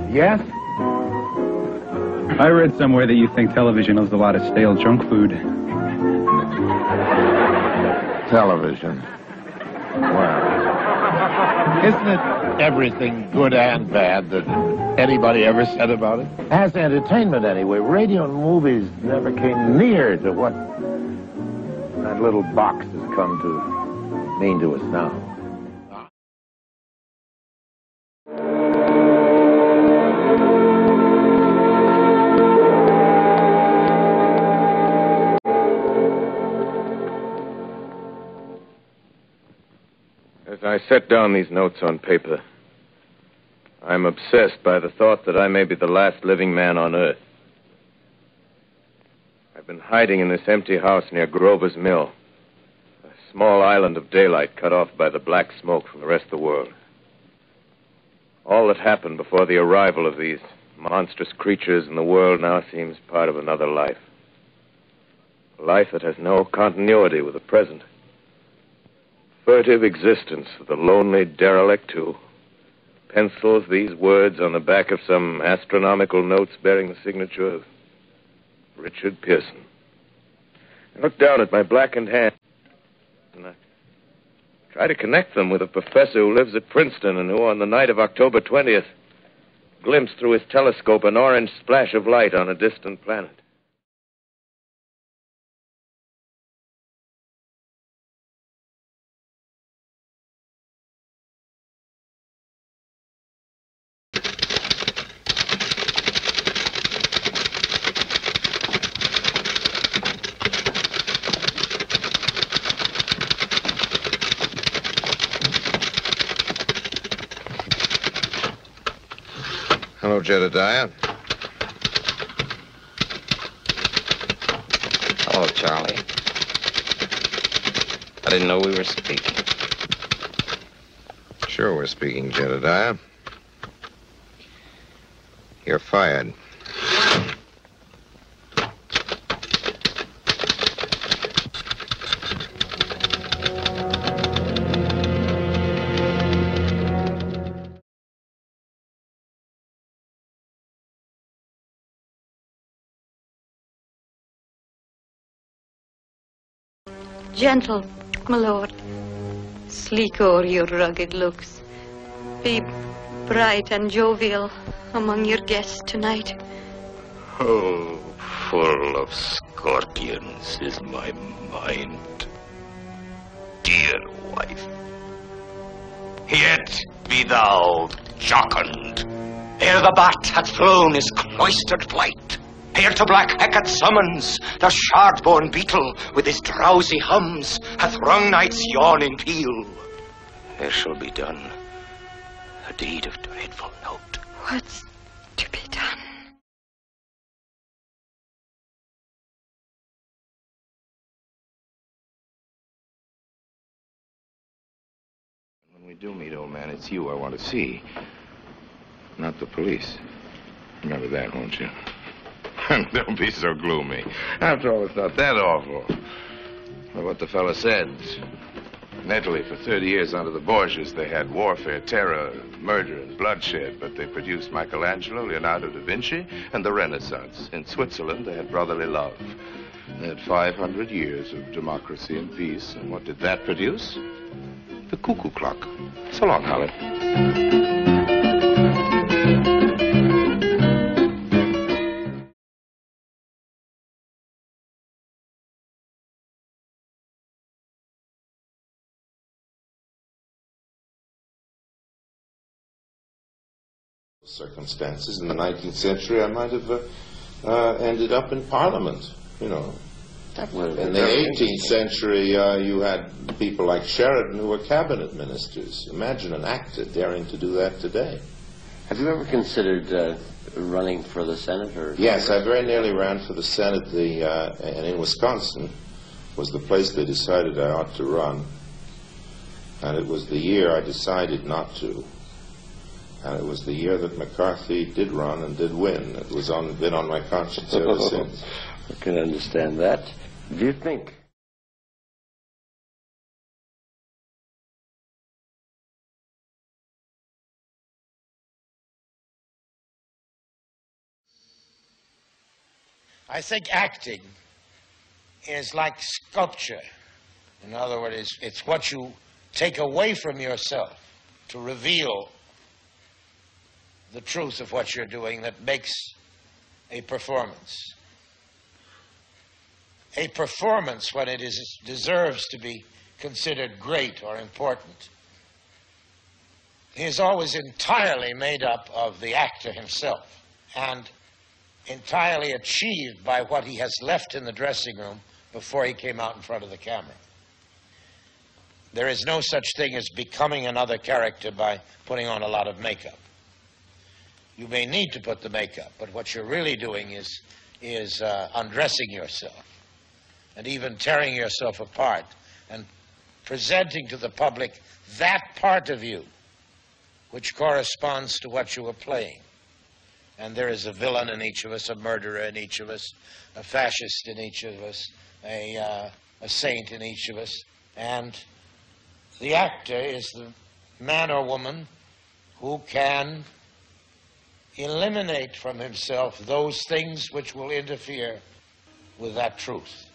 Yes? I read somewhere that you think television is a lot of stale junk food. Television. Well, isn't it everything good and bad that anybody ever said about it? As entertainment, anyway. Radio and movies never came near to what that little box has come to mean to us now. As I set down these notes on paper, I'm obsessed by the thought that I may be the last living man on Earth. I've been hiding in this empty house near Grover's Mill, a small island of daylight cut off by the black smoke from the rest of the world. All that happened before the arrival of these monstrous creatures in the world now seems part of another life. A life that has no continuity with the present. Furtive existence of the lonely derelict who pencils these words on the back of some astronomical notes bearing the signature of Richard Pearson. I look down at my blackened hand and I try to connect them with a professor who lives at Princeton and who, on the night of October 20th, glimpsed through his telescope an orange splash of light on a distant planet. Hello, Jedediah. Hello, Charlie. I didn't know we were speaking. Sure we're speaking, Jedediah. You're fired. Gentle, my lord, sleek o'er your rugged looks. Be bright and jovial among your guests tonight. Oh, full of scorpions is my mind, dear wife. Yet be thou jocund, ere the bat hath flown his cloistered flight. Ere to black Hecate summons, the shard-born beetle with his drowsy hums hath rung night's yawning peal. There shall be done a deed of dreadful note. What's to be done? When we do meet, old man, it's you I want to see, not the police. Remember that, won't you? Don't be so gloomy. After all, it's not that awful. But what the fella said. In Italy, for 30 years under the Borgias, they had warfare, terror, murder, and bloodshed. But they produced Michelangelo, Leonardo da Vinci, and the Renaissance. In Switzerland, they had brotherly love. They had 500 years of democracy and peace. And what did that produce? The cuckoo clock. So long, Holly. Circumstances in the 19th century, I might have ended up in Parliament, you know. In the 18th century, you had people like Sheridan who were cabinet ministers. Imagine an actor daring to do that today. Have you ever considered running for the Senate? Or yes, I very nearly ran for the Senate. And in Wisconsin was the place they decided I ought to run. And it was the year I decided not to. And it was the year that McCarthy did run and did win. It was been on my conscience ever since. I can understand that. Do you think I think acting is like sculpture. In other words, it's what you take away from yourself to reveal the truth of what you're doing that makes a performance. A performance, when it deserves to be considered great or important, is always entirely made up of the actor himself and entirely achieved by what he has left in the dressing room before he came out in front of the camera. There is no such thing as becoming another character by putting on a lot of makeup. You may need to put the makeup, but what you're really doing is undressing yourself and even tearing yourself apart and presenting to the public that part of you which corresponds to what you were playing. And there is a villain in each of us, a murderer in each of us, a fascist in each of us, a saint in each of us. And the actor is the man or woman who can eliminate from himself those things which will interfere with that truth.